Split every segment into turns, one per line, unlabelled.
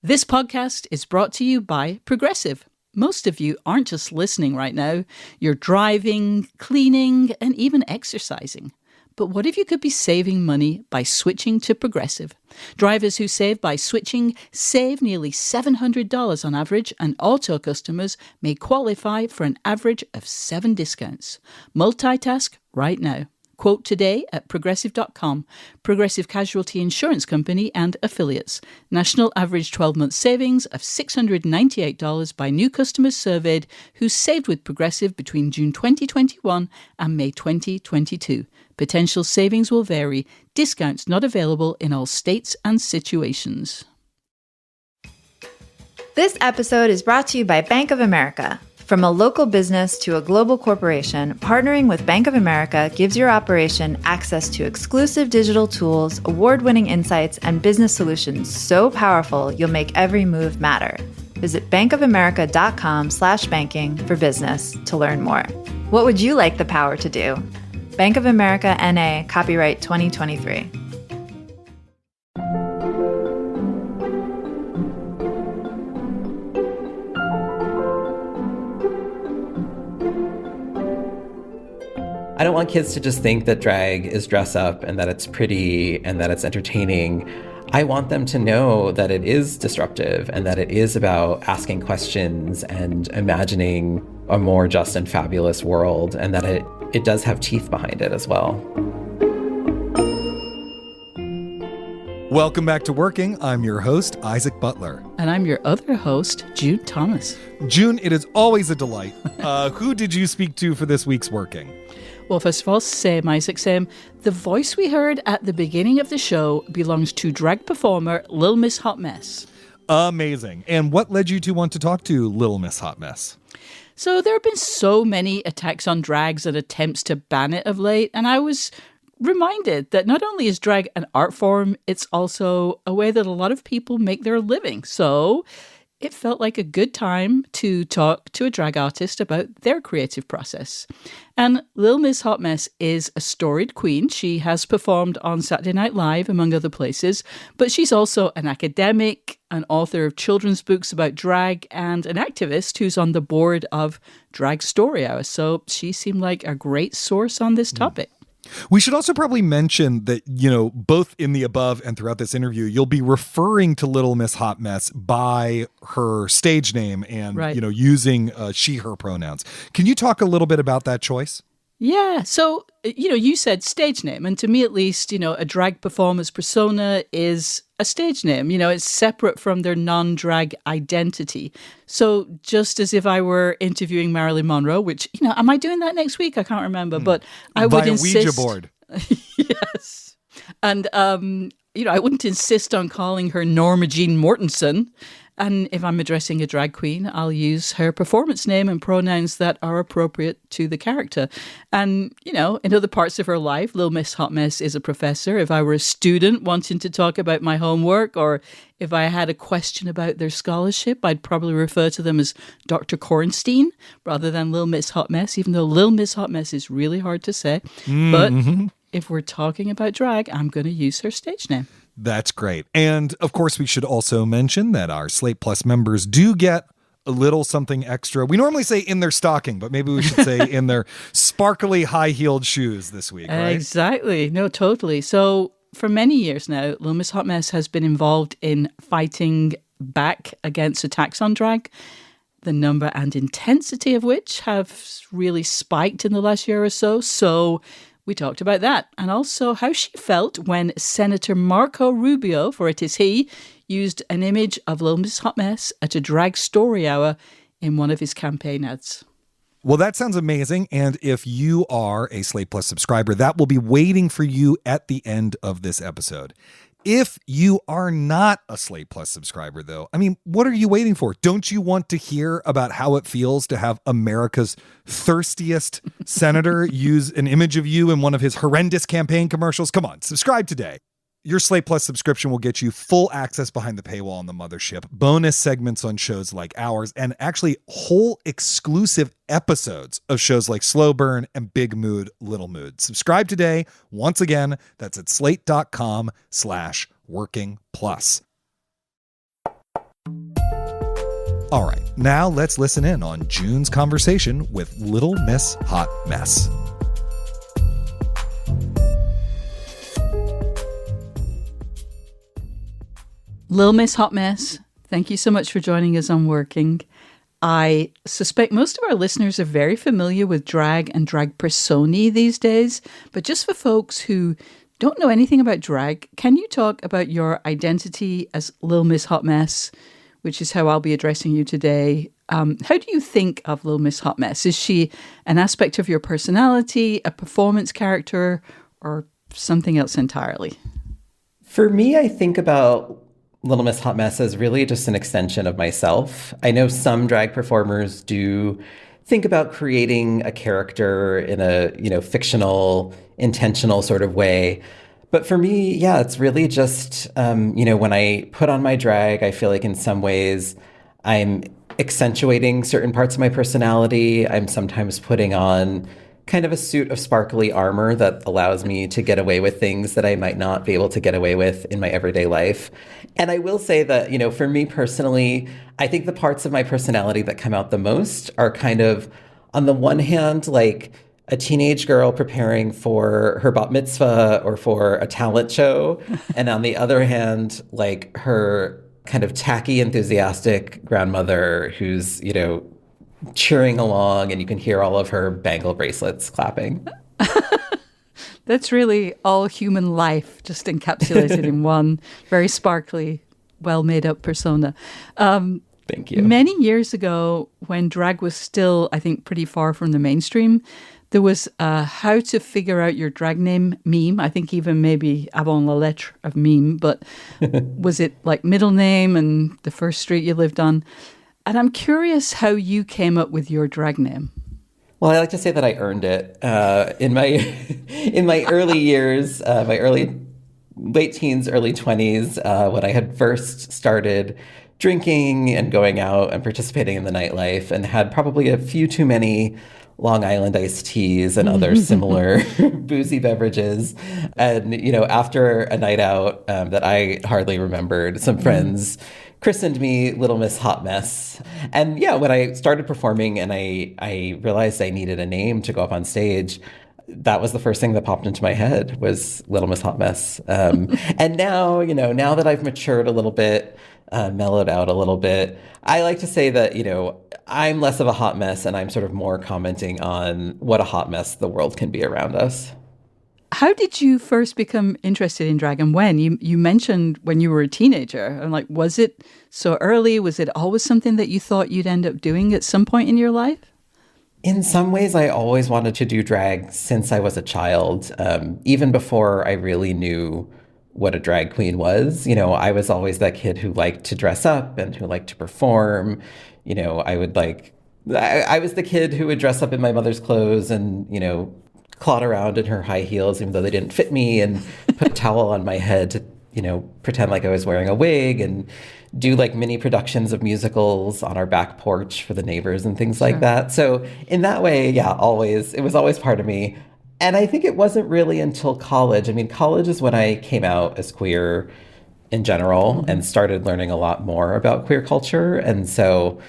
This podcast is brought to you by Progressive. Most of you aren't just listening right now. You're driving, cleaning, and even exercising. But what if you could be saving money by switching to Progressive? Drivers who save by switching save nearly $700 on average, and auto customers may qualify for an average of 7 discounts. Multitask right now. Quote today at progressive.com. Progressive Casualty Insurance Company and Affiliates. National average 12-month savings of $698 by new customers surveyed who saved with Progressive between June 2021 and May 2022. Potential savings will vary. Discounts not available in all states and situations.
This episode is brought to you by Bank of America. From a local business to a global corporation, partnering with Bank of America gives your operation access to exclusive digital tools, award-winning insights, and business solutions so powerful you'll make every move matter. Visit bankofamerica.com/banking for business to learn more. What would you like the power to do? Bank of America N.A. Copyright 2023.
I don't want kids to just think that drag is dress up and that it's pretty and that it's entertaining. I want them to know that it is disruptive and that it is about asking questions and imagining a more just and fabulous world, and that it does have teeth behind it as well.
Welcome back to Working. I'm your host, Isaac Butler.
And I'm your other host, June Thomas.
June, it is always a delight. Who did you speak to for this week's Working?
Well, first of all, Isaac, the voice we heard at the beginning of the show belongs to drag performer Lil Miss Hot Mess.
Amazing. And what led you to want to talk to Lil Miss Hot Mess?
So there have been so many attacks on drags and attempts to ban it of late, and I was reminded that not only is drag an art form, it's also a way that a lot of people make their living. So it felt like a good time to talk to a drag artist about their creative process. And Lil Miss Hot Mess is a storied queen. She has performed on Saturday Night Live, among other places, but she's also an academic, an author of children's books about drag, and an activist who's on the board of Drag Story Hour. So she seemed like a great source on this topic.
We should also probably mention that, both in the above and throughout this interview, you'll be referring to Little Miss Hot Mess by her stage name and, using she, her pronouns. Can you talk a little bit about that choice?
Yeah. So, you said stage name. And to me, at least, a drag performer's persona is a stage name. It's separate from their non-drag identity. So just as if I were interviewing Marilyn Monroe, which, am I doing that next week? I can't remember, but I would insist.
Ouija board.
Yes. And, I wouldn't insist on calling her Norma Jean Mortensen. And if I'm addressing a drag queen, I'll use her performance name and pronouns that are appropriate to the character. And, in other parts of her life, Lil Miss Hot Mess is a professor. If I were a student wanting to talk about my homework, or if I had a question about their scholarship, I'd probably refer to them as Dr. Kornstein rather than Lil Miss Hot Mess, even though Lil Miss Hot Mess is really hard to say. But if we're talking about drag, I'm going to use her stage name.
That's great. And of course, we should also mention that our Slate Plus members do get a little something extra. We normally say in their stocking, but maybe we should say in their sparkly high-heeled shoes this week, right?
Exactly. No, totally. So for many years now, Lil Miss Hot Mess has been involved in fighting back against attacks on drag, the number and intensity of which have really spiked in the last year or so. So we talked about that, and also how she felt when Senator Maro Rubio, for it is he, used an image of Lil Miss Hot Mess at a Drag Story Hour in one of his campaign ads.
Well, that sounds amazing. And if you are a Slate Plus subscriber, that will be waiting for you at the end of this episode. If you are not a Slate Plus subscriber, though, what are you waiting for? Don't you want to hear about how it feels to have America's thirstiest senator use an image of you in one of his horrendous campaign commercials? Come on, subscribe today. Your Slate Plus subscription will get you full access behind the paywall on the mothership, bonus segments on shows like ours, and actually whole exclusive episodes of shows like Slow Burn and Big Mood, Little Mood. Subscribe today. Once again, that's at slate.com/working plus. All right, now let's listen in on June's conversation with Lil Miss Hot Mess.
Lil Miss Hot Mess, thank you so much for joining us on Working. I suspect most of our listeners are very familiar with drag and drag personae these days, but just for folks who don't know anything about drag, can you talk about your identity as Lil Miss Hot Mess, which is how I'll be addressing you today? How do you think of Lil Miss Hot Mess? Is she an aspect of your personality, a performance character, or something else entirely?
For me, I think about Little Miss Hot Mess as really just an extension of myself. I know some drag performers do think about creating a character in a, fictional, intentional sort of way. But for me, yeah, it's really just, when I put on my drag, I feel like in some ways I'm accentuating certain parts of my personality. I'm sometimes putting on kind of a suit of sparkly armor that allows me to get away with things that I might not be able to get away with in my everyday life. And I will say that, for me personally, I think the parts of my personality that come out the most are kind of, on the one hand, like a teenage girl preparing for her bat mitzvah or for a talent show. And on the other hand, like her kind of tacky, enthusiastic grandmother who's, cheering along, and you can hear all of her bangle bracelets clapping.
That's really all human life, just encapsulated in one very sparkly, well-made-up persona.
Thank you.
Many years ago, when drag was still, I think, pretty far from the mainstream, there was a how to figure out your drag name meme. I think even maybe avant la lettre of meme, but was it like middle name and the first street you lived on? And I'm curious how you came up with your drag name.
Well, I like to say that I earned it in my early years, my late teens, early 20s, when I had first started drinking and going out and participating in the nightlife, and had probably a few too many Long Island iced teas and other similar boozy beverages. And, after a night out that I hardly remembered, some friends christened me Little Miss Hot Mess. And yeah, when I started performing and I realized I needed a name to go up on stage, that was the first thing that popped into my head was Little Miss Hot Mess. And now, now that I've matured a little bit, mellowed out a little bit, I like to say that, I'm less of a hot mess and I'm sort of more commenting on what a hot mess the world can be around us.
How did you first become interested in drag, and when? You mentioned when you were a teenager. I'm like, was it so early? Was it always something that you thought you'd end up doing at some point in your life?
In some ways, I always wanted to do drag since I was a child, even before I really knew what a drag queen was. I was always that kid who liked to dress up and who liked to perform. I was the kid who would dress up in my mother's clothes and, clot around in her high heels, even though they didn't fit me, and put a towel on my head to, pretend like I was wearing a wig, and do like mini productions of musicals on our back porch for the neighbors and things like that. So in that way, yeah, it was always part of me. And I think it wasn't really until college. I mean, college is when I came out as queer in general and started learning a lot more about queer culture. And so,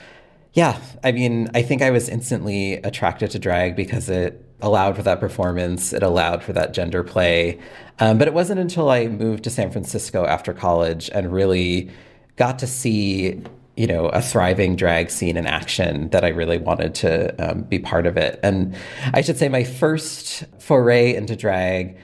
yeah, I mean, I think I was instantly attracted to drag because it allowed for that performance. It allowed for that gender play. But it wasn't until I moved to San Francisco after college and really got to see, a thriving drag scene in action that I really wanted to be part of it. And I should say my first foray into drag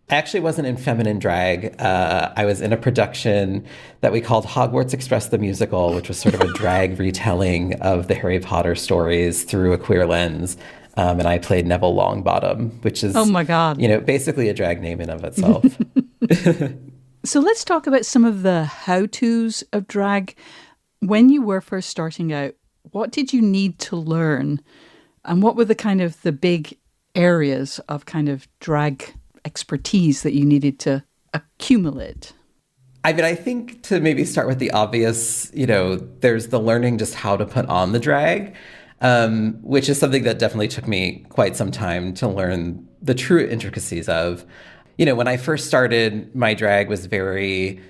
actually wasn't in feminine drag. I was in a production that we called Hogwarts Express the Musical, which was sort of a drag retelling of the Harry Potter stories through a queer lens. And I played Neville Longbottom, which is,
oh my God,
basically a drag name in of itself.
So let's talk about some of the how-tos of drag. When you were first starting out, what did you need to learn? And what were the kind of the big areas of kind of drag expertise that you needed to accumulate?
I mean, I think to maybe start with the obvious, there's the learning just how to put on the drag, which is something that definitely took me quite some time to learn the true intricacies of. When I first started, my drag was very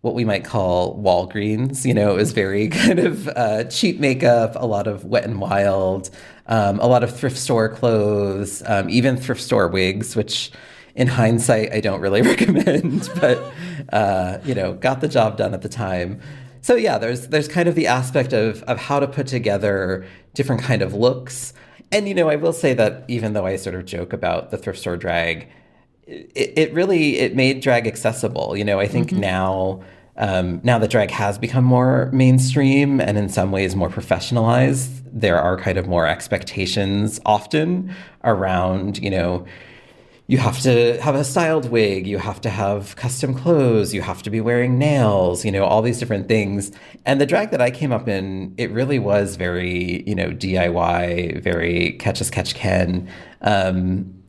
what we might call Walgreens. You know, it was very kind of cheap makeup, a lot of Wet and Wild, a lot of thrift store clothes, even thrift store wigs, which in hindsight, I don't really recommend, but, you know, got the job done at the time. So yeah, there's kind of the aspect of how to put together different kind of looks. And, you know, I will say that even though I sort of joke about the thrift store drag, it really made drag accessible. You know, I think now that drag has become more mainstream and in some ways more professionalized, there are kind of more expectations often around, you know, you have to have a styled wig, you have to have custom clothes, you have to be wearing nails, you know, all these different things. And the drag that I came up in, it really was very, you know, DIY, very catch as catch can.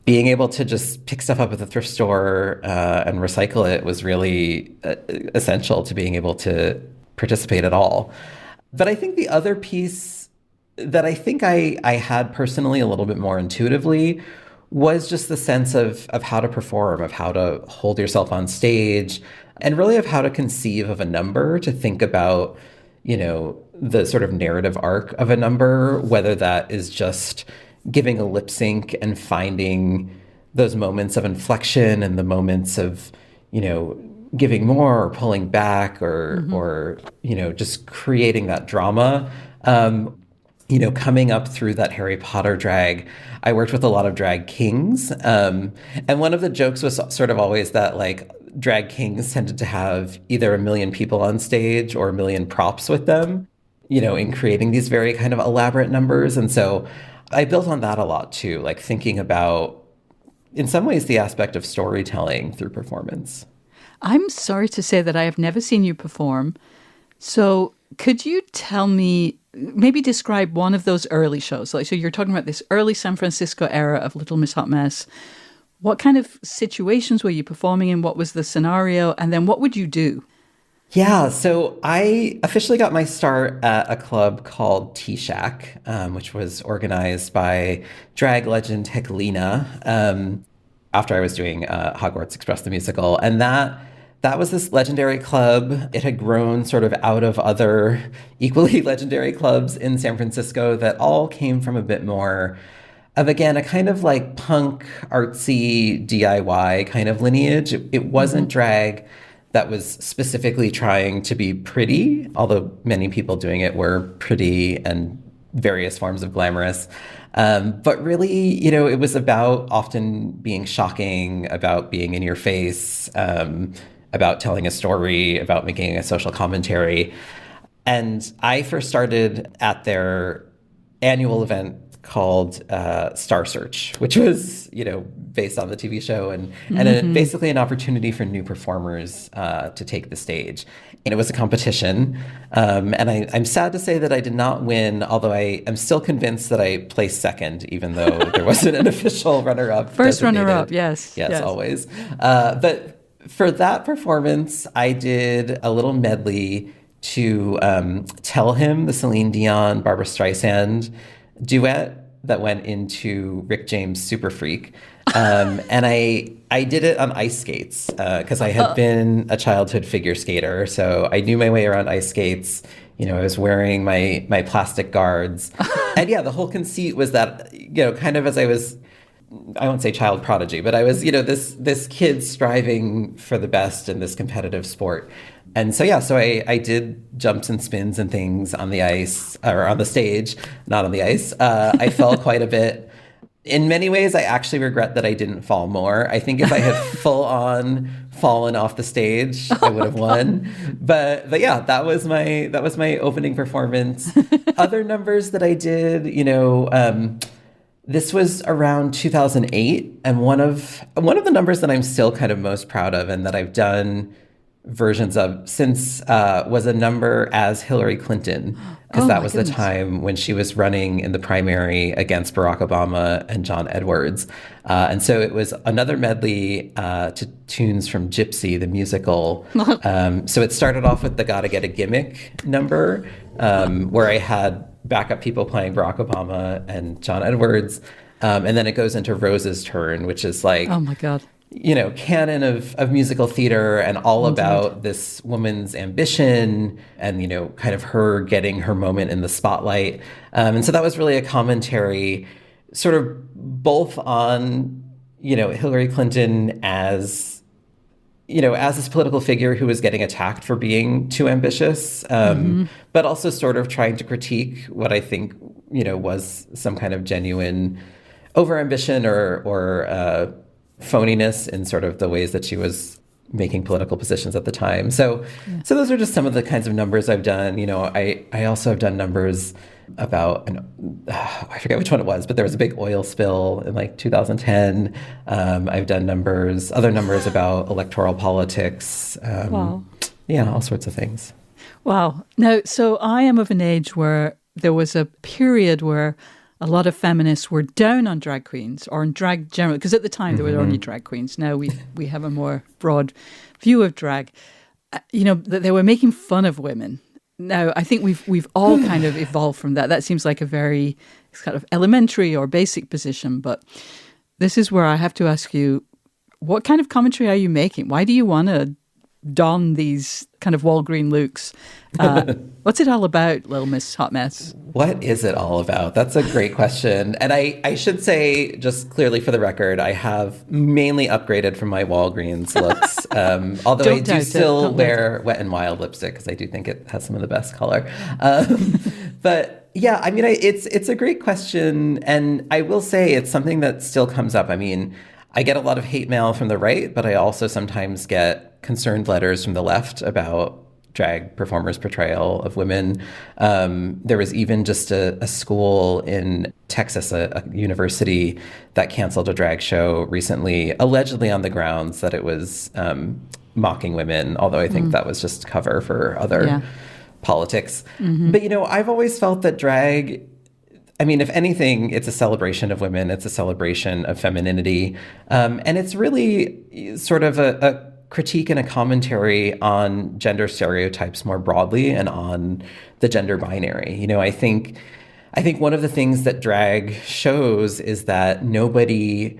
Being able to just pick stuff up at the thrift store and recycle it was really essential to being able to participate at all. But I think the other piece that I think I had personally a little bit more intuitively was just the sense of how to perform, of how to hold yourself on stage, and really of how to conceive of a number, to think about, you know, the sort of narrative arc of a number, whether that is just giving a lip sync and finding those moments of inflection and the moments of, you know, giving more or pulling back or you know, just creating that drama. You know, coming up through that Harry Potter drag, I worked with a lot of drag kings. And one of the jokes was sort of always that, like, drag kings tended to have either 1 million people on stage or 1 million props with them, you know, in creating these very kind of elaborate numbers. And so I built on that a lot too, like thinking about, in some ways, the aspect of storytelling through performance.
I'm sorry to say that I have never seen you perform. So could you tell me, maybe describe one of those early shows? Like, so you're talking about this early San Francisco era of Little Miss Hot Mess. What kind of situations were you performing in? What was the scenario? And then what would you do?
Yeah, so I officially got my start at a club called T-Shack, which was organized by drag legend Heklina, after I was doing Hogwarts Express the musical. And that was this legendary club. It had grown sort of out of other equally legendary clubs in San Francisco that all came from a bit more of, again, a kind of like punk, artsy, DIY kind of lineage. It wasn't drag that was specifically trying to be pretty, although many people doing it were pretty and various forms of glamorous. But really, you know, it was about often being shocking, about being in your face, about telling a story, about making a social commentary. And I first started at their annual event called Star Search, which was, you know, based on the TV show and basically an opportunity for new performers to take the stage. And it was a competition. And I'm sad to say that I did not win, although I am still convinced that I placed second, even though there wasn't an official runner-up.
First runner-up, yes.
Yes, always. But for that performance, I did a little medley to Tell Him, the Celine Dion, Barbra Streisand duet that went into Rick James' Super Freak. And I did it on ice skates because I had been a childhood figure skater. So I knew my way around ice skates. You know, I was wearing my plastic guards. And yeah, the whole conceit was that, you know, kind of as I was, I won't say child prodigy, but I was, you know, this kid striving for the best in this competitive sport. And so, yeah, so I did jumps and spins and things on the ice, or on the stage, not on the ice. I fell quite a bit. In many ways, I actually regret that I didn't fall more. I think if I had full on fallen off the stage, I would have won. But yeah, that was my opening performance. Other numbers that I did, you know, this was around 2008, and one of the numbers that I'm still kind of most proud of and that I've done versions of since was a number as Hillary Clinton, because that was the time when she was running in the primary against Barack Obama and John Edwards. And so it was another medley to tunes from Gypsy, the musical. So it started off with the Gotta Get a Gimmick number, where I had backup people playing Barack Obama and John Edwards. And then it goes into Rose's turn, which is like,
oh my God,
canon of musical theater and all about this woman's ambition and, kind of her getting her moment in the spotlight. And so that was really a commentary sort of both on, Hillary Clinton as this political figure who was getting attacked for being too ambitious, but also sort of trying to critique what I think, was some kind of genuine overambition or phoniness in sort of the ways that she was making political positions at the time. So those are just some of the kinds of numbers I've done. I also have done numbers about, I forget which one it was, but there was a big oil spill in like 2010. I've done other numbers about electoral politics.
Wow.
Yeah, all sorts of things.
Wow. Now, so I am of an age where there was a period where a lot of feminists were down on drag queens or on drag generally, because at the time there were only drag queens. Now we have a more broad view of drag. That they were making fun of women. Now, I think we've all kind of evolved from that. That seems like a very kind of elementary or basic position, but this is where I have to ask you, what kind of commentary are you making? Why do you want to don these kind of Walgreen looks? What's it all about, Lil Miss Hot Mess?
What is it all about? That's a great question. And I should say, just clearly for the record, I have mainly upgraded from my Walgreens looks. Although I do still wear Wet n Wild lipstick because I do think it has some of the best color. But yeah, I mean, it's a great question. And I will say it's something that still comes up. I mean, I get a lot of hate mail from the right, but I also sometimes get concerned letters from the left about drag performers' portrayal of women. There was even just a school in Texas, a university, that canceled a drag show recently, allegedly on the grounds that it was mocking women, although I think that was just cover for other politics. But, I've always felt that drag, I mean, if anything, it's a celebration of women. It's a celebration of femininity. And it's really sort of a critique and a commentary on gender stereotypes more broadly and on the gender binary. I think one of the things that drag shows is that nobody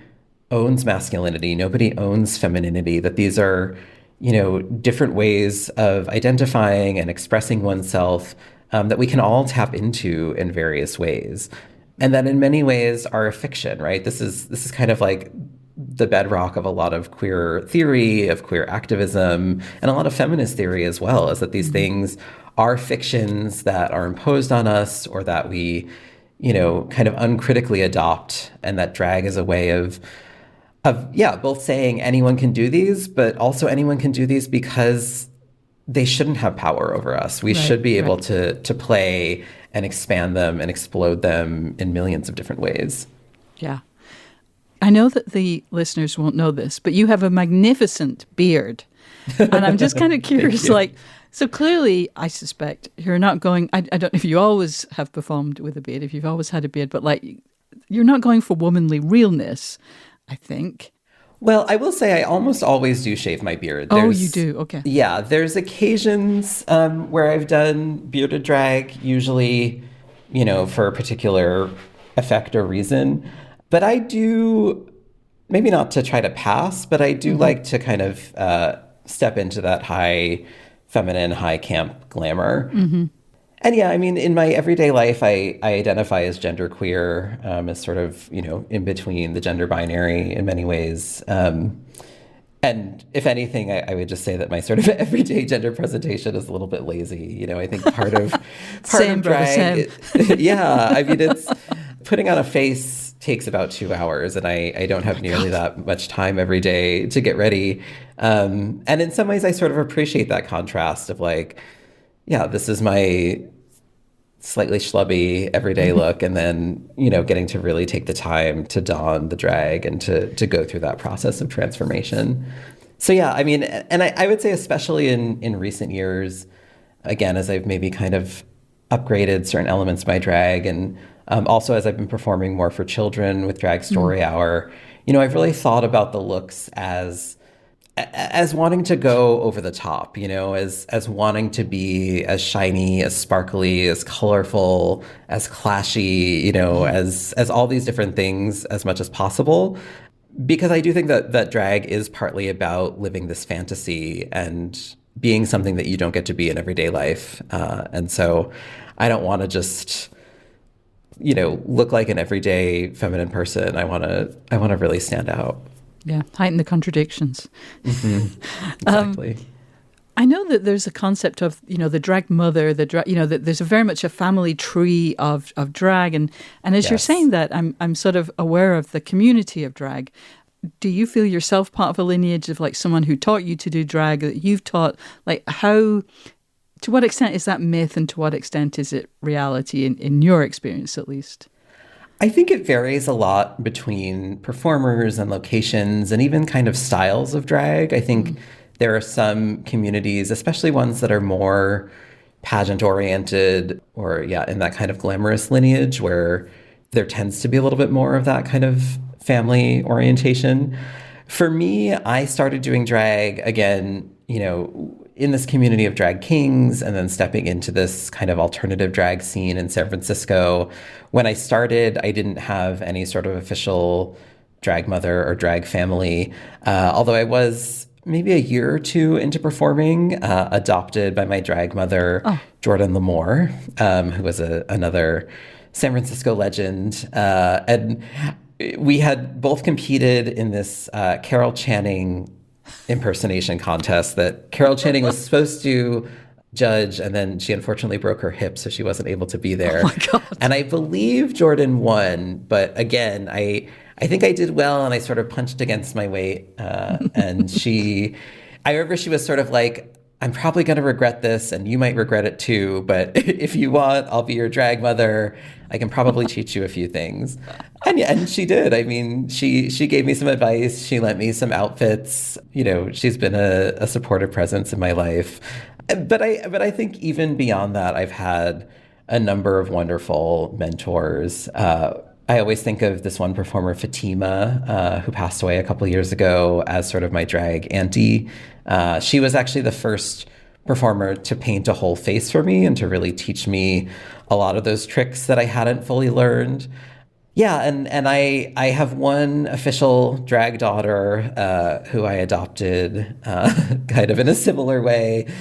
owns masculinity. Nobody owns femininity, that these are, different ways of identifying and expressing oneself that we can all tap into in various ways. And that in many ways are a fiction, right? This is kind of like the bedrock of a lot of queer theory, of queer activism, and a lot of feminist theory as well, is that these things are fictions that are imposed on us or that we, kind of uncritically adopt, and that drag is a way of both saying anyone can do these, but also anyone can do these because they shouldn't have power over us. We should be able to play and expand them and explode them in millions of different ways. Yeah.
I know that the listeners won't know this, but you have a magnificent beard. And I'm just kind of curious, so clearly, I suspect you're not going, I don't know if you always have performed with a beard, if you've always had a beard, but you're not going for womanly realness, I think.
Well, I will say I almost always do shave my beard.
You do? Okay.
Yeah, there's occasions where I've done bearded drag, usually, for a particular effect or reason. But I do, maybe not to try to pass, but I do like to kind of step into that high feminine, high camp glamour. And yeah, I mean, in my everyday life, I identify as genderqueer, as sort of, in between the gender binary in many ways. And if anything, I would just say that my sort of everyday gender presentation is a little bit lazy. I think part of drag, yeah, I mean, it's putting on a face takes about 2 hours, and I don't have nearly that much time every day to get ready. And in some ways, I sort of appreciate that contrast of this is my slightly schlubby everyday look, and then, getting to really take the time to don the drag and to go through that process of transformation. So yeah, I mean, and I would say especially in recent years, again, as I've maybe kind of upgraded certain elements of my drag, and also as I've been performing more for children with Drag Story Hour, I've really thought about the looks as wanting to go over the top, as wanting to be as shiny, as sparkly, as colorful, as clashy, as all these different things as much as possible. because I do think that drag is partly about living this fantasy and being something that you don't get to be in everyday life. And so I don't want to just, look like an everyday feminine person. I want to really stand out.
Yeah, heighten the contradictions.
Mm-hmm. Exactly.
I know that there's a concept of, the drag mother, that there's very much a family tree of drag. And as you're saying that, I'm sort of aware of the community of drag. Do you feel yourself part of a lineage of like someone who taught you to do drag, that you've taught, like to what extent is that myth and to what extent is it reality in your experience, at least?
I think it varies a lot between performers and locations and even kind of styles of drag. I think there are some communities, especially ones that are more pageant oriented or in that kind of glamorous lineage, where there tends to be a little bit more of that kind of family orientation. For me, I started doing drag again, in this community of drag kings, and then stepping into this kind of alternative drag scene in San Francisco. When I started, I didn't have any sort of official drag mother or drag family, although I was maybe a year or two into performing, adopted by my drag mother, Jordan Lamore, who was another San Francisco legend. And we had both competed in this Carol Channing impersonation contest that Carol Channing was supposed to judge, and then she unfortunately broke her hip, so she wasn't able to be there.
Oh my God.
And I believe Jordan won, but again, I think I did well, and I sort of punched against my weight. And I remember she was sort of like, I'm probably going to regret this, and you might regret it too, but if you want, I'll be your drag mother. I can probably teach you a few things. And she did. I mean, she gave me some advice. She lent me some outfits. She's been a supportive presence in my life. But I think even beyond that, I've had a number of wonderful mentors. I always think of this one performer, Fatima, who passed away a couple of years ago, as sort of my drag auntie. She was actually the first performer to paint a whole face for me and to really teach me a lot of those tricks that I hadn't fully learned. Yeah, and I have one official drag daughter who I adopted kind of in a similar way,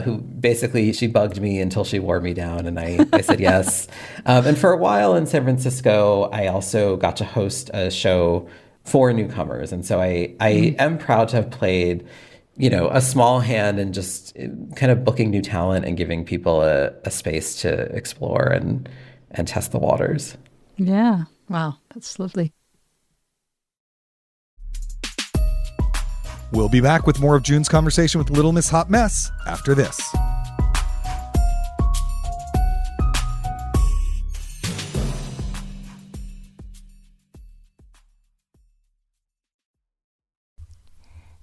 who basically she bugged me until she wore me down, and I said yes. And for a while in San Francisco, I also got to host a show for newcomers. And so I am proud to have played a small hand in just kind of booking new talent and giving people a space to explore and test the waters.
Yeah. Wow. That's lovely.
We'll be back with more of June's conversation with Lil Miss Hot Mess after this.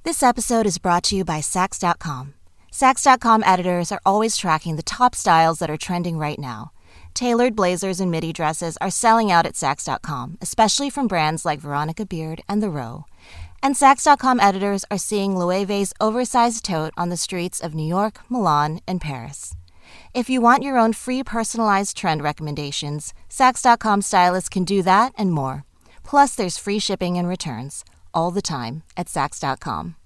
This episode is brought to you by Sax.com. Sax.com editors are always tracking the top styles that are trending right now. Tailored blazers and midi dresses are selling out at Sax.com, especially from brands like Veronica Beard and The Row. And Sax.com editors are seeing Loewe's oversized tote on the streets of New York, Milan, and Paris. If you want your own free personalized trend recommendations, Sax.com stylists can do that and more. Plus, there's free shipping and returns all the time at Sax.com.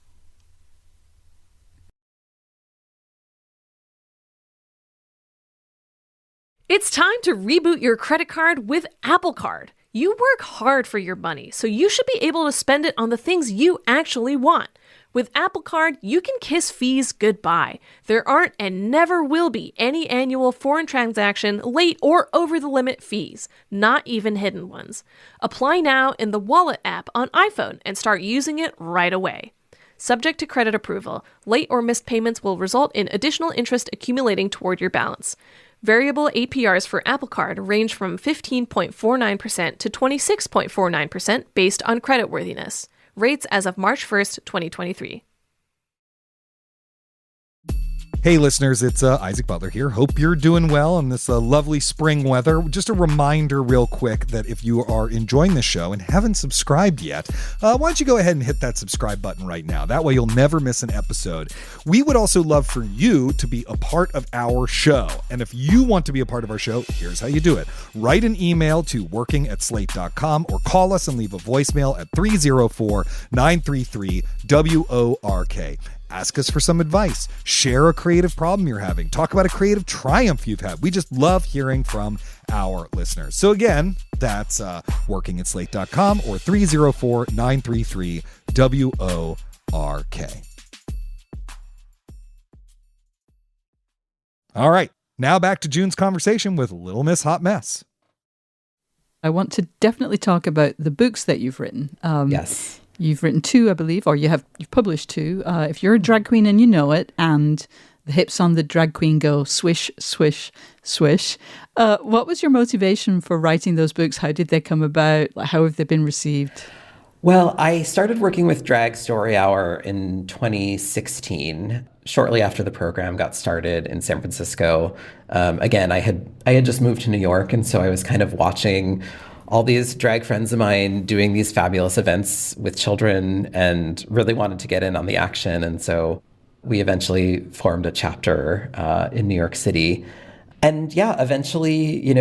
It's time to reboot your credit card with Apple Card. You work hard for your money, so you should be able to spend it on the things you actually want. With Apple Card, you can kiss fees goodbye. There aren't and never will be any annual foreign transaction, late, or over-the-limit fees, not even hidden ones. Apply now in the Wallet app on iPhone and start using it right away. Subject to credit approval, late or missed payments will result in additional interest accumulating toward your balance. Variable APRs for Apple Card range from 15.49% to 26.49% based on creditworthiness. Rates as of March 1st, 2023.
Hey listeners, it's Isaac Butler here. Hope you're doing well in this lovely spring weather. Just a reminder real quick that if you are enjoying the show and haven't subscribed yet, why don't you go ahead and hit that subscribe button right now. That way you'll never miss an episode. We would also love for you to be a part of our show. And if you want to be a part of our show, here's how you do it. Write an email to working@slate.com or call us and leave a voicemail at 304-933-WORK. Ask us for some advice. Share a creative problem you're having. Talk about a creative triumph you've had. We just love hearing from our listeners. So again, that's working@slate.com or 304-933-WORK. All right, now back to June's conversation with Lil Miss Hot Mess.
I want to definitely talk about the books that you've written.
Yes.
You've written 2, I believe, or you've published 2. If You're a Drag Queen and You Know It, and The Hips on the Drag Queen Go Swish, Swish, Swish. What was your motivation for writing those books? How did they come about? How have they been received?
Well, I started working with Drag Story Hour in 2016, shortly after the program got started in San Francisco. Again, I had just moved to New York, and so I was kind of watching all these drag friends of mine doing these fabulous events with children and really wanted to get in on the action. And so we eventually formed a chapter in New York City. And yeah, eventually,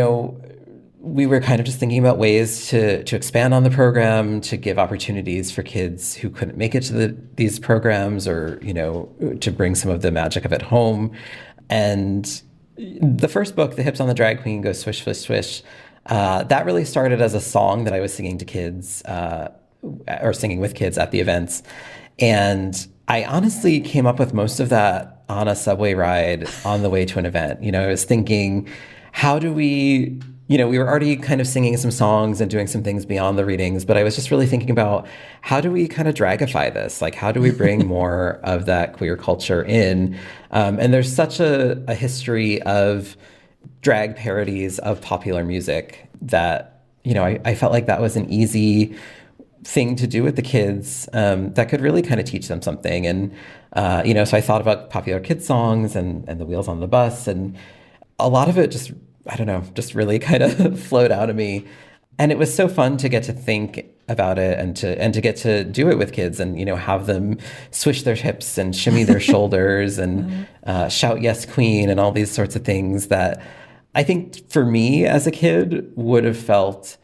we were kind of just thinking about ways to expand on the program, to give opportunities for kids who couldn't make it to these programs, or, to bring some of the magic of it home. And the first book, The Hips on the Drag Queen Go Swish, Swish, Swish, that really started as a song that I was singing to kids, or singing with kids at the events. And I honestly came up with most of that on a subway ride on the way to an event. I was thinking, how do we, we were already kind of singing some songs and doing some things beyond the readings, but I was just really thinking about, how do we kind of dragify this? Like, how do we bring more of that queer culture in? And there's such a history of drag parodies of popular music that, I felt like that was an easy thing to do with the kids, that could really kind of teach them something. And, so I thought about popular kids songs and The Wheels on the Bus, and a lot of it just really kind of flowed out of me. And it was so fun to get to think about it and to get to do it with kids and, have them swish their hips and shimmy their shoulders and shout "Yes, Queen" and all these sorts of things that I think for me as a kid would have felt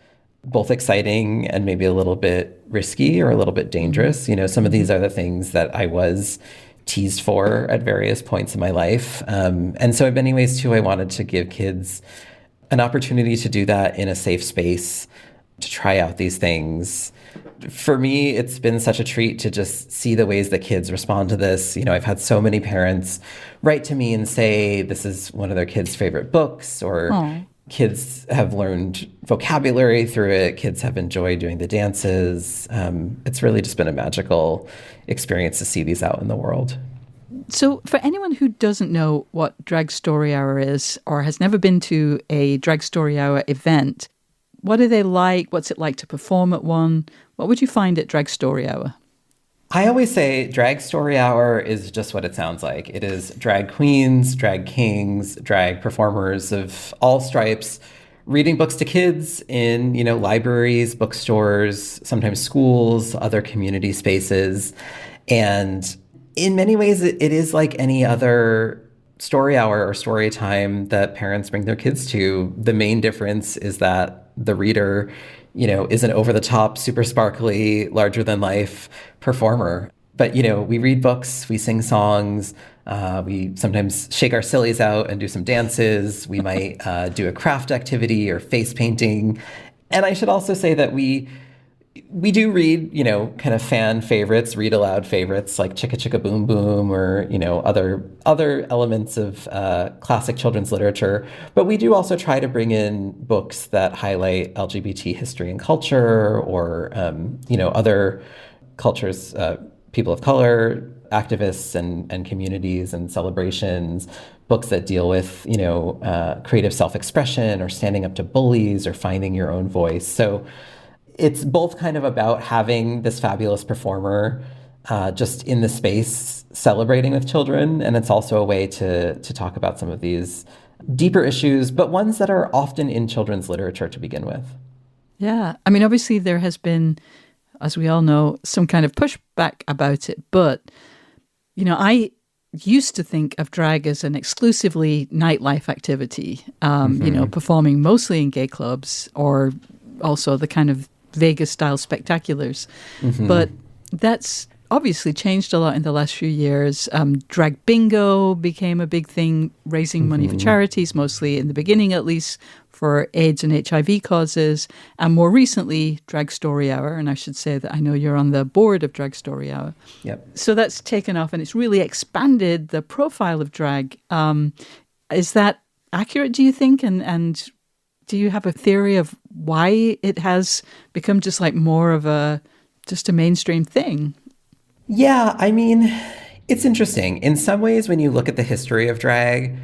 both exciting and maybe a little bit risky or a little bit dangerous. Some of these are the things that I was teased for at various points in my life. And so in many ways too, I wanted to give kids an opportunity to do that in a safe space, to try out these things. For me, it's been such a treat to just see the ways that kids respond to this. I've had so many parents write to me and say this is one of their kids' favorite books, or
Aww.
Kids have learned vocabulary through it. Kids have enjoyed doing the dances. It's really just been a magical experience to see these out in the world.
So for anyone who doesn't know what Drag Story Hour is, or has never been to a Drag Story Hour event, what are they like? What's it like to perform at one? What would you find at Drag Story Hour?
I always say Drag Story Hour is just what it sounds like. It is drag queens, drag kings, drag performers of all stripes, reading books to kids in, libraries, bookstores, sometimes schools, other community spaces. And in many ways, it is like any other story hour or story time that parents bring their kids to. The main difference is that the reader, is an over-the-top, super sparkly, larger-than-life performer. But, we read books, we sing songs, we sometimes shake our sillies out and do some dances. We might do a craft activity or face painting. And I should also say that we do read, kind of fan favorites, read aloud favorites like Chicka Chicka Boom Boom, or, other elements of classic children's literature. But we do also try to bring in books that highlight LGBT history and culture, or, other cultures, people of color, activists and communities and celebrations, books that deal with, creative self-expression or standing up to bullies or finding your own voice. So it's both kind of about having this fabulous performer just in the space celebrating with children, and it's also a way to talk about some of these deeper issues, but ones that are often in children's literature to begin with.
Yeah. I mean, obviously there has been, as we all know, some kind of pushback about it. But, you know, I used to think of drag as an exclusively nightlife activity, you know, performing mostly in gay clubs or also the kind of Vegas-style spectaculars. But that's obviously changed a lot in the last few years. Drag bingo became a big thing, raising money for charities, mostly in the beginning at least, for AIDS and HIV causes. And more recently, Drag Story Hour. And I should say that I know you're on the board of Drag Story Hour.
Yep.
So that's taken off and it's really expanded the profile of drag. Is that accurate, do you think? And do you have a theory of why it has become just like more of just a mainstream thing?
Yeah, I mean, it's interesting. In some ways, when you look at the history of drag,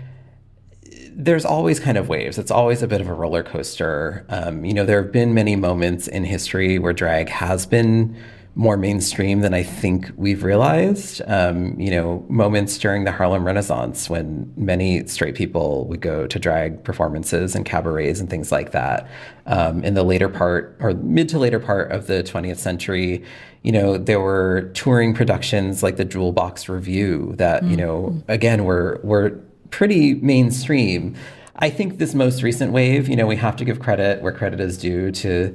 there's always kind of waves. It's always a bit of a roller coaster. You know, there have been many moments in history where drag has been more mainstream than I think we've realized. You know, moments during the Harlem Renaissance when many straight people would go to drag performances and cabarets and things like that. In the later part or mid to later part of the 20th century, you know, there were touring productions like the Jewel Box Review that, you know, again, were pretty mainstream. I think this most recent wave, you know, we have to give credit where credit is due to,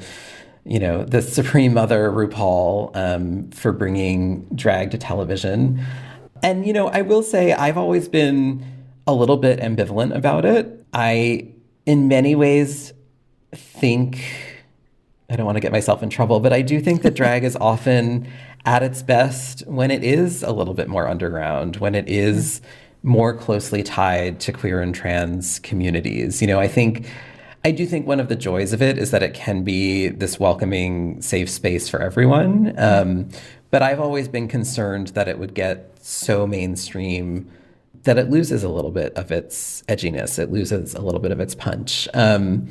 you know, the Supreme Mother RuPaul for bringing drag to television. And, you know, I will say I've always been a little bit ambivalent about it. I, in many ways, think, I don't want to get myself in trouble, but I do think that drag is often at its best when it is a little bit more underground, when it is more closely tied to queer and trans communities. You know, I do think one of the joys of it is that it can be this welcoming, safe space for everyone. But I've always been concerned that it would get so mainstream that it loses a little bit of its edginess. It loses a little bit of its punch. And,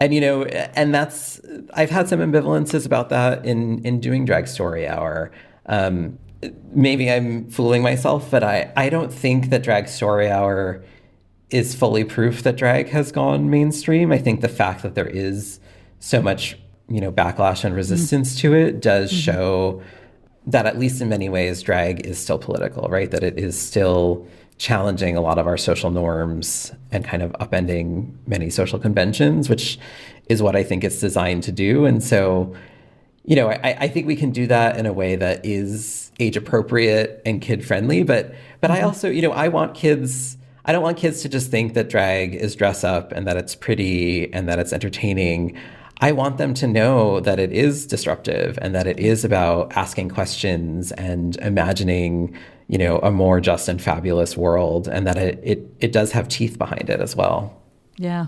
you know, and I've had some ambivalences about that in doing Drag Story Hour. Maybe I'm fooling myself, but I don't think that Drag Story Hour is fully proof that drag has gone mainstream. I think the fact that there is so much, you know, backlash and resistance to it does show that at least in many ways, drag is still political, right? That it is still challenging a lot of our social norms and kind of upending many social conventions, which is what I think it's designed to do. And so, you know, I think we can do that in a way that is age appropriate and kid friendly. But I also, you know, I don't want kids to just think that drag is dress up and that it's pretty and that it's entertaining. I want them to know that it is disruptive and that it is about asking questions and imagining, you know, a more just and fabulous world, and that it does have teeth behind it as well.
Yeah.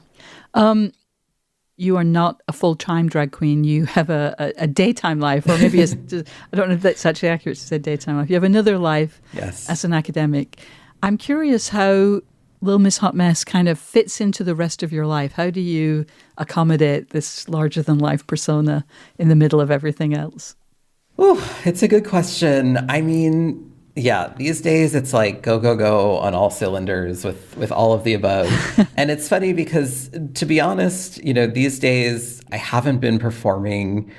You are not a full-time drag queen. You have a daytime life, or maybe I don't know if that's actually accurate to say daytime life. You have another life as an academic. I'm curious how Lil Miss Hot Mess kind of fits into the rest of your life. How do you accommodate this larger-than-life persona in the middle of everything else?
Oh, it's a good question. I mean, yeah, these days it's like go, go, go on all cylinders with all of the above. And it's funny because, to be honest, you know, these days I haven't been performing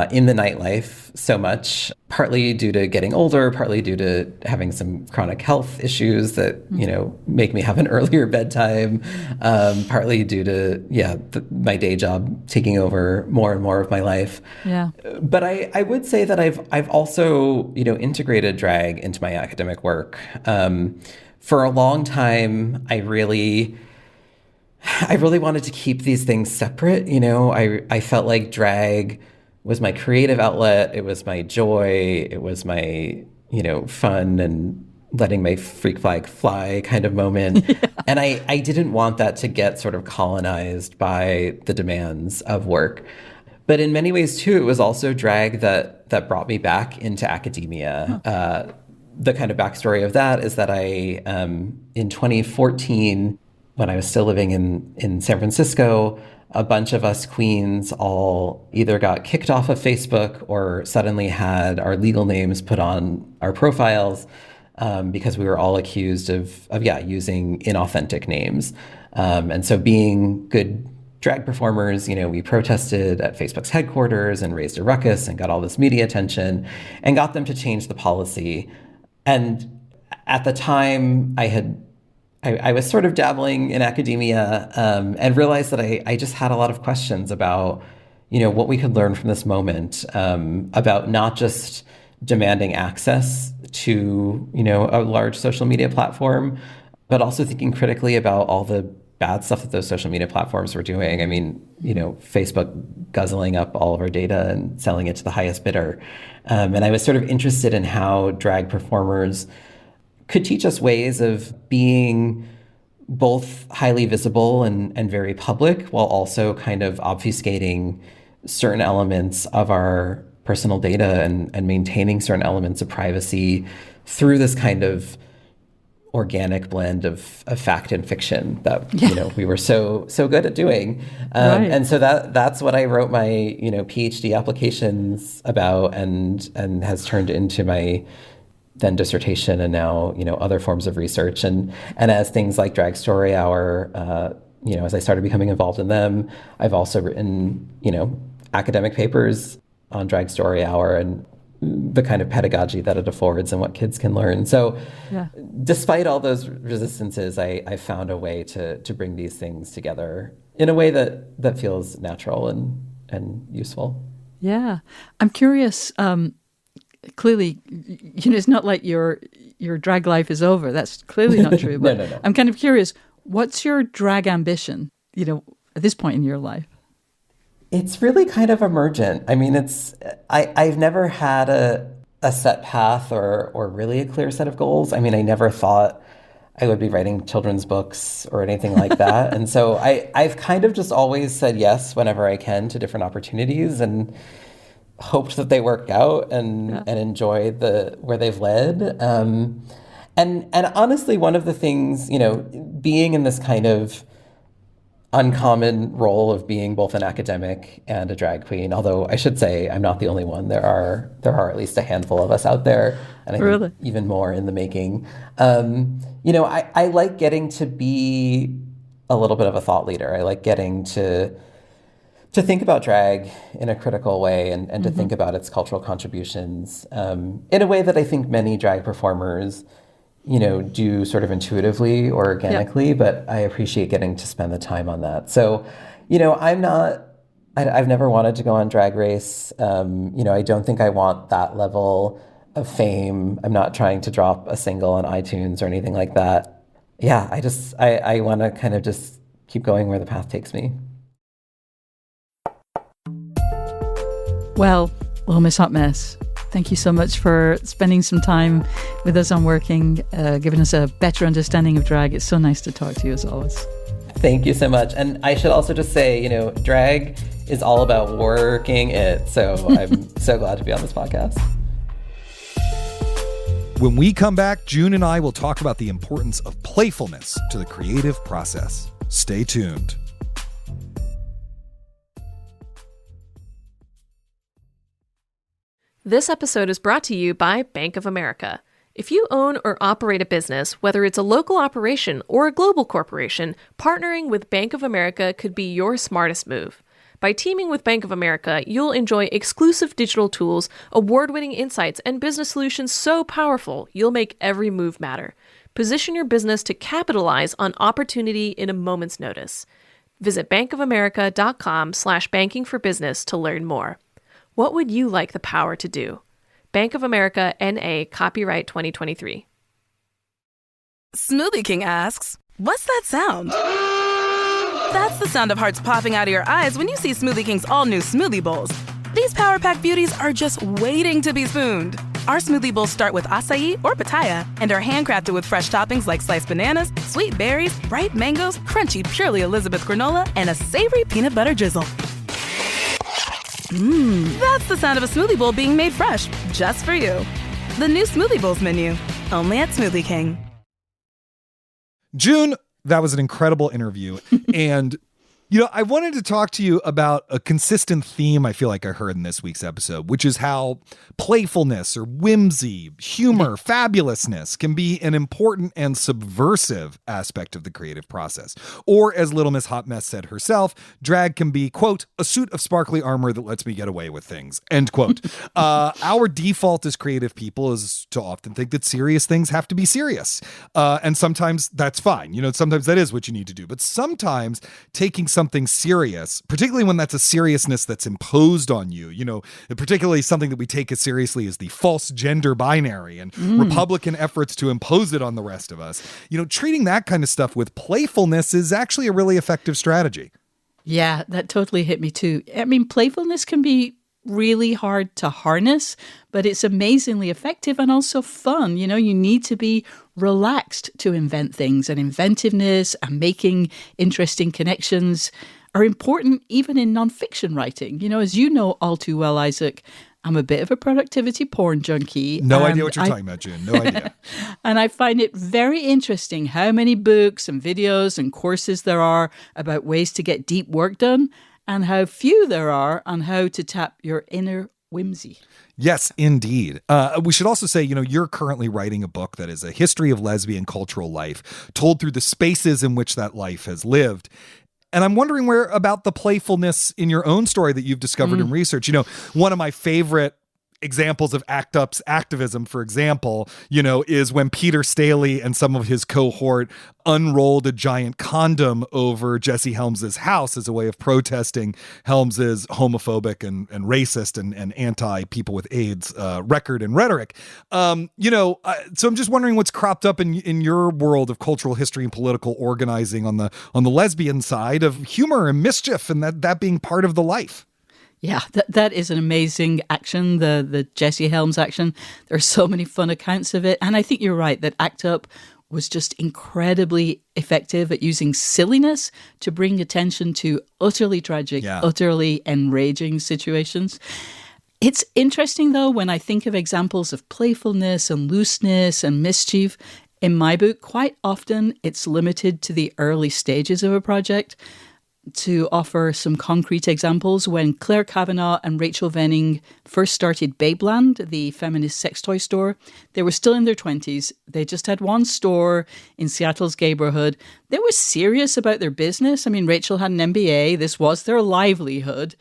in the nightlife so much, partly due to getting older, partly due to having some chronic health issues that, you know, make me have an earlier bedtime, partly due to, my day job taking over more and more of my life. Yeah. But I would say that I've also, you know, integrated drag into my academic work. For a long time, I really wanted to keep these things separate. You know, I felt like drag was my creative outlet. It was my joy. It was my, you know, fun and letting my freak flag fly kind of moment. Yeah. And I didn't want that to get sort of colonized by the demands of work. But in many ways, too, it was also drag that brought me back into academia. Huh. The kind of backstory of that is that I, in 2014, when I was still living in San Francisco, a bunch of us queens all either got kicked off of Facebook or suddenly had our legal names put on our profiles because we were all accused of using inauthentic names. And so being good drag performers, we protested at Facebook's headquarters and raised a ruckus and got all this media attention and got them to change the policy. And at the time, I was sort of dabbling in academia and realized that I just had a lot of questions about, what we could learn from this moment, about not just demanding access to, a large social media platform, but also thinking critically about all the bad stuff that those social media platforms were doing. I mean, Facebook guzzling up all of our data and selling it to the highest bidder. And I was sort of interested in how drag performers could teach us ways of being both highly visible and very public, while also kind of obfuscating certain elements of our personal data and maintaining certain elements of privacy through this kind of organic blend of fact and fiction that we were so good at doing. Right. And so that's what I wrote my PhD applications about, and has turned into my then dissertation, and now other forms of research. And as things like Drag Story Hour, as I started becoming involved in them, I've also written academic papers on Drag Story Hour and the kind of pedagogy that it affords and what kids can learn. So despite all those resistances, I found a way to bring these things together in a way that feels natural and useful.
Yeah. I'm curious, clearly, it's not like your drag life is over. That's clearly not true. But
No.
I'm kind of curious, what's your drag ambition, at this point in your life?
It's really kind of emergent. I mean, I've never had a set path or really a clear set of goals. I mean, I never thought I would be writing children's books or anything like that. And so I've kind of just always said yes whenever I can to different opportunities, and hoped that they work out and enjoyed where they've led. And honestly, one of the things, being in this kind of uncommon role of being both an academic and a drag queen, although I should say I'm not the only one. There are at least a handful of us out there, and I think even more in the making. I like getting to be a little bit of a thought leader. I like getting to think about drag in a critical way and to think about its cultural contributions in a way that I think many drag performers do sort of intuitively or organically, but I appreciate getting to spend the time on that. So, I've never wanted to go on Drag Race. I don't think I want that level of fame. I'm not trying to drop a single on iTunes or anything like that. Yeah, I want to kind of just keep going where the path takes me.
Well, Lil Miss Hot Mess, thank you so much for spending some time with us on Working, giving us a better understanding of drag. It's so nice to talk to you as always.
Thank you so much. And I should also just say, drag is all about working it. So I'm so glad to be on this podcast.
When we come back, June and I will talk about the importance of playfulness to the creative process. Stay tuned.
This episode is brought to you by Bank of America. If you own or operate a business, whether it's a local operation or a global corporation, partnering with Bank of America could be your smartest move. By teaming with Bank of America, you'll enjoy exclusive digital tools, award-winning insights, and business solutions so powerful you'll make every move matter. Position your business to capitalize on opportunity in a moment's notice. Visit bankofamerica.com/bankingforbusiness to learn more. What would you like the power to do? Bank of America, N.A., copyright 2023.
Smoothie King asks, what's that sound? That's the sound of hearts popping out of your eyes when you see Smoothie King's all-new smoothie bowls. These Power Pack beauties are just waiting to be spooned. Our smoothie bowls start with acai or pitaya and are handcrafted with fresh toppings like sliced bananas, sweet berries, ripe mangoes, crunchy Purely Elizabeth granola, and a savory peanut butter drizzle. That's the sound of a smoothie bowl being made fresh, just for you. The new Smoothie Bowls menu, only at Smoothie King.
June, that was an incredible interview. And I wanted to talk to you about a consistent theme I feel like I heard in this week's episode, which is how playfulness or whimsy, humor, fabulousness can be an important and subversive aspect of the creative process. Or as Lil Miss Hot Mess said herself, drag can be, quote, a suit of sparkly armor that lets me get away with things, end quote. Our default as creative people is to often think that serious things have to be serious. And sometimes that's fine. Sometimes that is what you need to do. But sometimes taking something serious, particularly when that's a seriousness that's imposed on you, particularly something that we take as seriously as the false gender binary and Republican efforts to impose it on the rest of us, treating that kind of stuff with playfulness is actually a really effective strategy.
Yeah, that totally hit me too. I mean, playfulness can be really hard to harness, but it's amazingly effective and also fun. You need to be relaxed to invent things, and inventiveness and making interesting connections are important even in nonfiction writing. As you know all too well, Isaac, I'm a bit of a productivity porn junkie.
No idea what you're talking about, June. No idea.
And I find it very interesting how many books and videos and courses there are about ways to get deep work done, and how few there are on how to tap your inner whimsy.
Yes, indeed. We should also say, you're currently writing a book that is a history of lesbian cultural life, told through the spaces in which that life has lived. And I'm wondering where about the playfulness in your own story that you've discovered in research. One of my favorite examples of ACT UP's activism, for example, is when Peter Staley and some of his cohort unrolled a giant condom over Jesse Helms's house as a way of protesting Helms's homophobic and racist and anti-people with AIDS record and rhetoric. So I'm just wondering what's cropped up in your world of cultural history and political organizing on the lesbian side of humor and mischief, and that being part of the life.
Yeah, that is an amazing action, the Jesse Helms action. There are so many fun accounts of it. And I think you're right that ACT UP was just incredibly effective at using silliness to bring attention to utterly tragic, utterly enraging situations. It's interesting, though, when I think of examples of playfulness and looseness and mischief. In my book, quite often it's limited to the early stages of a project. To offer some concrete examples, when Claire Kavanagh and Rachel Venning first started Babeland, the feminist sex toy store, they were still in their 20s. They just had one store in Seattle's neighborhood. They were serious about their business. I mean, Rachel had an MBA. This was their livelihood.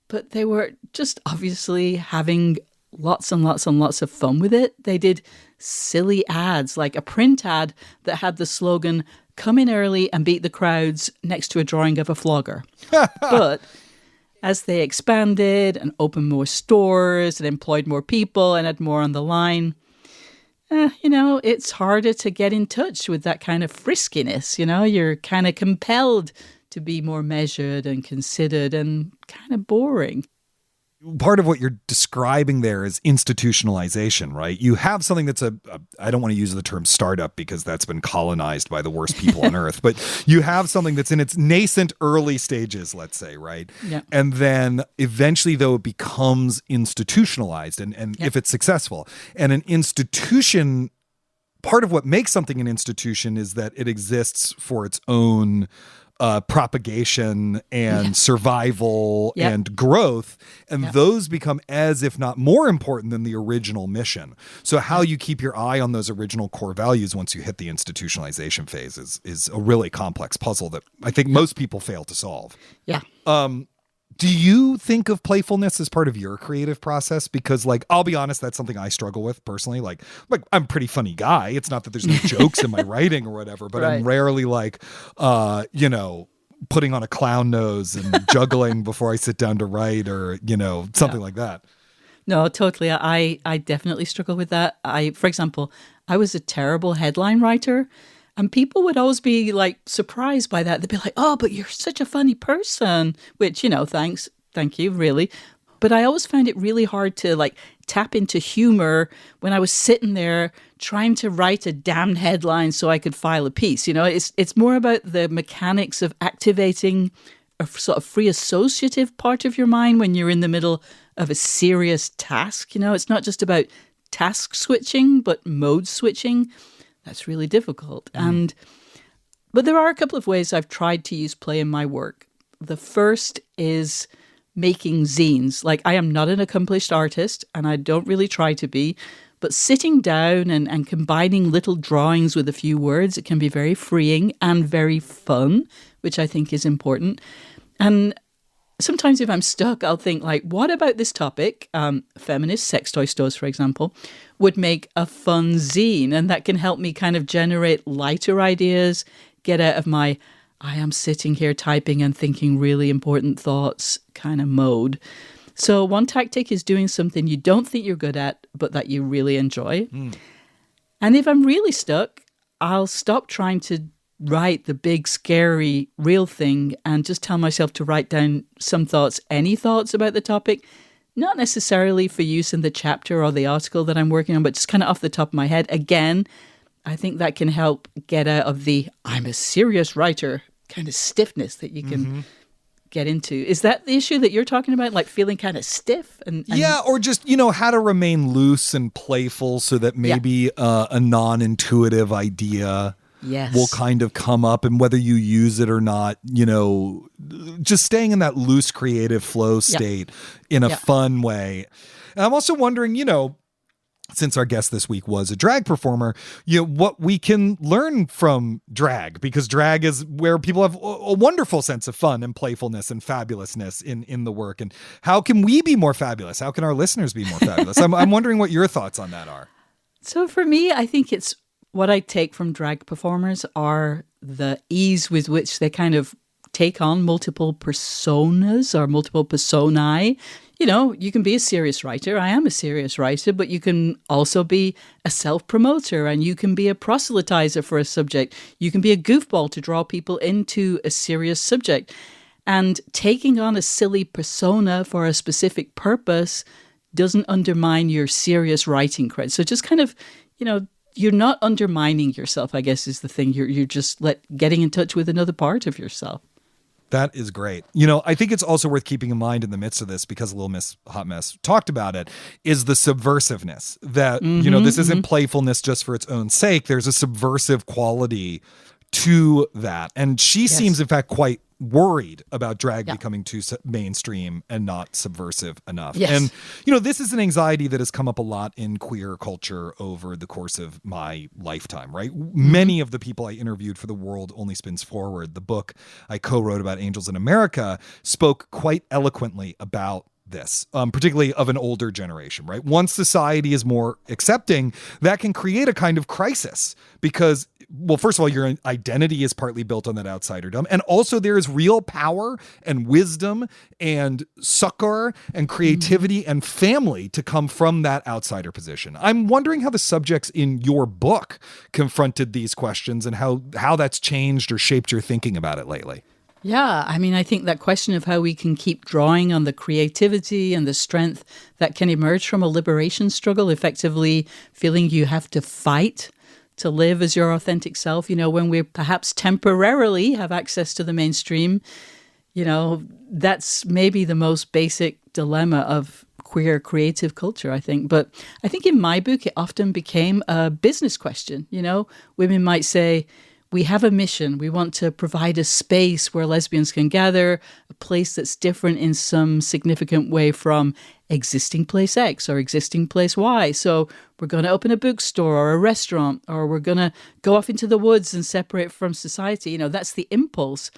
But they were just obviously having lots and lots and lots of fun with it. They did silly ads, like a print ad that had the slogan, "Come in early and beat the crowds," next to a drawing of a flogger. But as they expanded and opened more stores and employed more people and had more on the line, it's harder to get in touch with that kind of friskiness. You're kind of compelled to be more measured and considered and kind of boring.
Part of what you're describing there is institutionalization, right? You have something that's I don't want to use the term startup because that's been colonized by the worst people on earth, but you have something that's in its nascent early stages, let's say, right?
Yeah.
And then eventually, though, it becomes institutionalized and if it's successful. And an institution, part of what makes something an institution is that it exists for its own propagation and survival and growth. And those become as if not more important than the original mission. So how you keep your eye on those original core values once you hit the institutionalization phase is a really complex puzzle that I think most people fail to solve.
Yeah.
Do you think of playfulness as part of your creative process? Because, I'll be honest, that's something I struggle with personally. Like I'm a pretty funny guy. It's not that there's no jokes in my writing or whatever, but I'm rarely putting on a clown nose and juggling before I sit down to write or, something like that.
No, totally. I definitely struggle with that. For example, I was a terrible headline writer. And people would always be surprised by that. They'd be like, "Oh, but you're such a funny person," which, thank you, really. But I always found it really hard to tap into humor when I was sitting there trying to write a damned headline so I could file a piece. It's more about the mechanics of activating a sort of free associative part of your mind when you're in the middle of a serious task. It's not just about task switching, but mode switching. That's really difficult. But there are a couple of ways I've tried to use play in my work. The first is making zines. Like, I am not an accomplished artist, and I don't really try to be, but sitting down and combining little drawings with a few words, it can be very freeing and very fun, which I think is important. And sometimes if I'm stuck, I'll think like, what about this topic? Feminist sex toy stores, for example, would make a fun zine. And that can help me kind of generate lighter ideas, get out of my, I am sitting here typing and thinking really important thoughts kind of mode. So one tactic is doing something you don't think you're good at, but that you really enjoy. And if I'm really stuck, I'll stop trying to write the big, scary, real thing and just tell myself to write down some thoughts, any thoughts about the topic, not necessarily for use in the chapter or the article that I'm working on, but just kind of off the top of my head. Again, I think that can help get out of the I'm a serious writer kind of stiffness that you can get into. Is that the issue that you're talking about? Like feeling kind of stiff? And
yeah, or just, how to remain loose and playful so that maybe a non-intuitive idea will kind of come up, and whether you use it or not, just staying in that loose creative flow state in a fun way. And I'm also wondering, since our guest this week was a drag performer, what we can learn from drag, because drag is where people have a wonderful sense of fun and playfulness and fabulousness in the work. And how can we be more fabulous? How can our listeners be more fabulous? I'm wondering what your thoughts on that are.
So for me, I think it's what I take from drag performers are the ease with which they kind of take on multiple personas or multiple personae. You can be a serious writer. I am a serious writer, but you can also be a self-promoter, and you can be a proselytizer for a subject. You can be a goofball to draw people into a serious subject. And taking on a silly persona for a specific purpose doesn't undermine your serious writing cred. So just kind of, you're not undermining yourself, I guess, is the thing. You're just getting in touch with another part of yourself.
That is great. I think it's also worth keeping in mind in the midst of this, because Lil Miss Hot Mess talked about it, is the subversiveness that, this isn't playfulness just for its own sake. There's a subversive quality to that. And she seems, in fact, quite worried about drag becoming too mainstream and not subversive enough. And, this is an anxiety that has come up a lot in queer culture over the course of my lifetime, right? Many of the people I interviewed for The World Only Spins Forward, the book I co-wrote about Angels in America, spoke quite eloquently about this, particularly of an older generation, right? Once society is more accepting, that can create a kind of crisis because, well, first of all, your identity is partly built on that outsiderdom. And also there is real power and wisdom and succor and creativity and family to come from that outsider position. I'm wondering how the subjects in your book confronted these questions and how that's changed or shaped your thinking about it lately.
Yeah, I think that question of how we can keep drawing on the creativity and the strength that can emerge from a liberation struggle, effectively feeling you have to fight to live as your authentic self, when we perhaps temporarily have access to the mainstream, that's maybe the most basic dilemma of queer creative culture, I think. But I think in my book, it often became a business question. Women might say, we have a mission. We want to provide a space where lesbians can gather, a place that's different in some significant way from existing place X or existing place Y. So we're going to open a bookstore or a restaurant, or we're going to go off into the woods and separate from society. That's the impulse.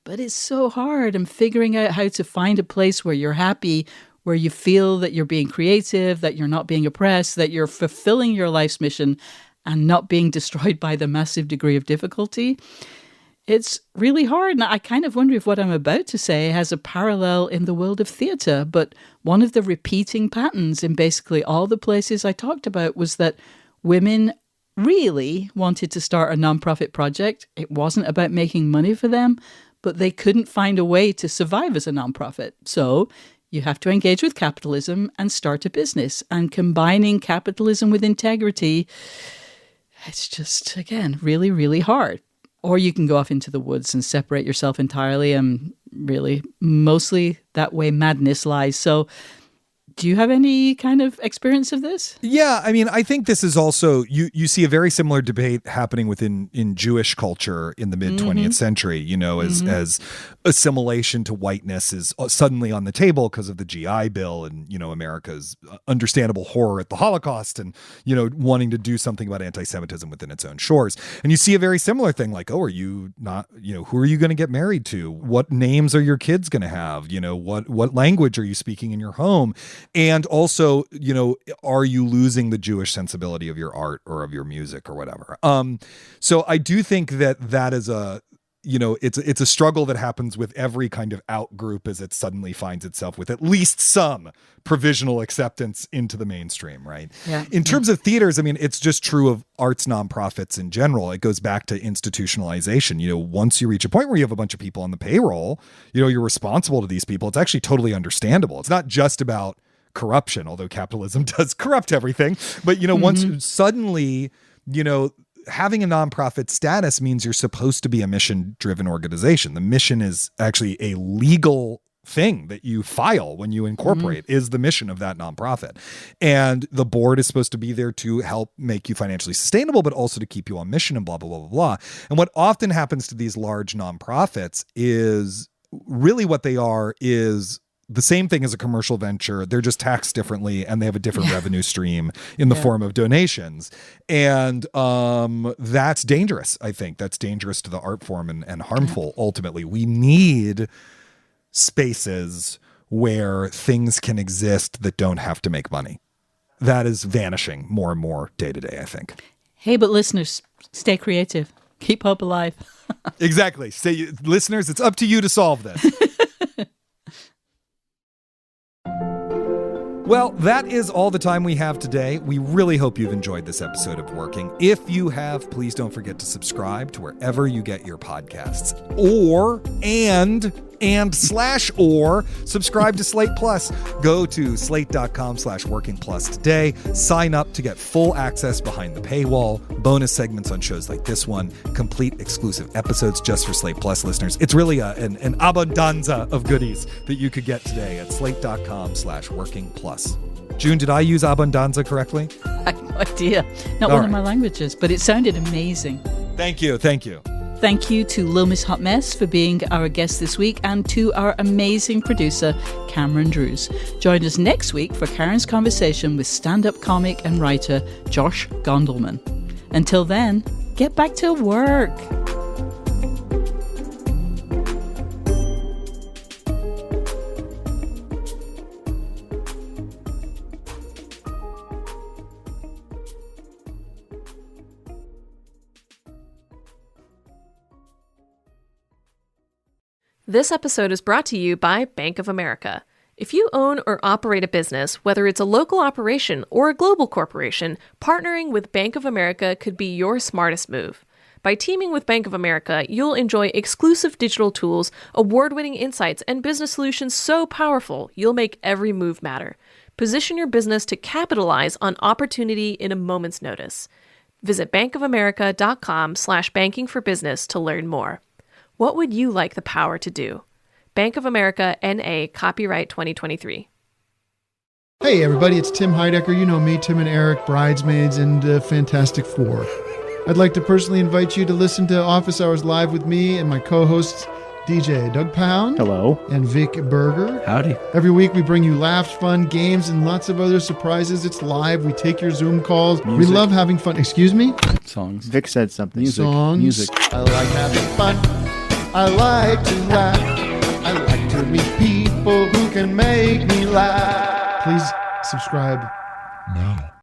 But it's so hard. And figuring out how to find a place where you're happy, where you feel that you're being creative, that you're not being oppressed, that you're fulfilling your life's mission and not being destroyed by the massive degree of difficulty. It's really hard. And I kind of wonder if what I'm about to say has a parallel in the world of theatre. But one of the repeating patterns in basically all the places I talked about was that women really wanted to start a nonprofit project. It wasn't about making money for them, but they couldn't find a way to survive as a nonprofit. So you have to engage with capitalism and start a business. And combining capitalism with integrity, it's just, again, really, really hard. Or you can go off into the woods and separate yourself entirely. And really, mostly that way madness lies. So Do you have any kind of experience of this?
Yeah, I mean, I think this is also, you see a very similar debate happening in Jewish culture in the mid-20th century, you know, as assimilation to whiteness is suddenly on the table because of the GI Bill and, you know, America's understandable horror at the Holocaust and, you know, wanting to do something about anti-Semitism within its own shores. And you see a very similar thing like, oh, are you not, you know, who are you going to get married to? What names are your kids going to have? You know, what language are you speaking in your home? And also, you know, are you losing the Jewish sensibility of your art or of your music or whatever? So I do think that is a, you know, it's a struggle that happens with every kind of out group as it suddenly finds itself with at least some provisional acceptance into the mainstream, right?
Yeah.
In terms of theaters, I mean, it's just true of arts nonprofits in general. It goes back to institutionalization. You know, once you reach a point where you have a bunch of people on the payroll, you know, you're responsible to these people. It's actually totally understandable. It's not just about corruption, although capitalism does corrupt everything. But, you know, once suddenly, you know, having a nonprofit status means you're supposed to be a mission-driven organization. The mission is actually a legal thing that you file when you incorporate is the mission of that nonprofit. And the board is supposed to be there to help make you financially sustainable, but also to keep you on mission and blah, blah, blah, blah, blah. And what often happens to these large nonprofits is really what they are is the same thing as a commercial venture. They're just taxed differently and they have a different revenue stream in the form of donations. And that's dangerous, I think. That's dangerous to the art form and harmful, ultimately. We need spaces where things can exist that don't have to make money. That is vanishing more and more day to day, I think.
Hey, but listeners, stay creative. Keep hope alive.
Exactly. Say, listeners, it's up to you to solve this. Well, that is all the time we have today. We really hope you've enjoyed this episode of Working. If you have, please don't forget to subscribe to wherever you get your podcasts. Or subscribe to Slate Plus. Go to slate.com/working plus today. Sign up to get full access behind the paywall, bonus segments on shows like this one, complete exclusive episodes just for Slate Plus listeners. It's really an abundanza of goodies that you could get today at slate.com/working plus. June, did I use abundanza correctly?
I have no idea. Not one of my languages, but it sounded amazing.
Thank you. Thank you.
Thank you to Lil Miss Hot Mess for being our guest this week and to our amazing producer, Cameron Drews. Join us next week for Karen's conversation with stand-up comic and writer Josh Gondelman. Until then, get back to work.
This episode is brought to you by Bank of America. If you own or operate a business, whether it's a local operation or a global corporation, partnering with Bank of America could be your smartest move. By teaming with Bank of America, you'll enjoy exclusive digital tools, award-winning insights, and business solutions so powerful, you'll make every move matter. Position your business to capitalize on opportunity in a moment's notice. Visit bankofamerica.com/bankingforbusiness to learn more. What would you like the power to do? Bank of America, N.A., copyright 2023.
Hey everybody, it's Tim Heidecker. You know me, Tim and Eric, Bridesmaids, and Fantastic Four. I'd like to personally invite you to listen to Office Hours Live with me and my co-hosts, DJ Doug Pound.
Hello.
And Vic Berger.
Howdy.
Every week we bring you laughs, fun, games, and lots of other surprises. It's live. We take your Zoom calls.
Music.
We love having fun. Excuse me?
Songs. Vic said something.
Songs.
Music.
I like having fun. I like to laugh. I like to meet people who can make me laugh. Please subscribe now.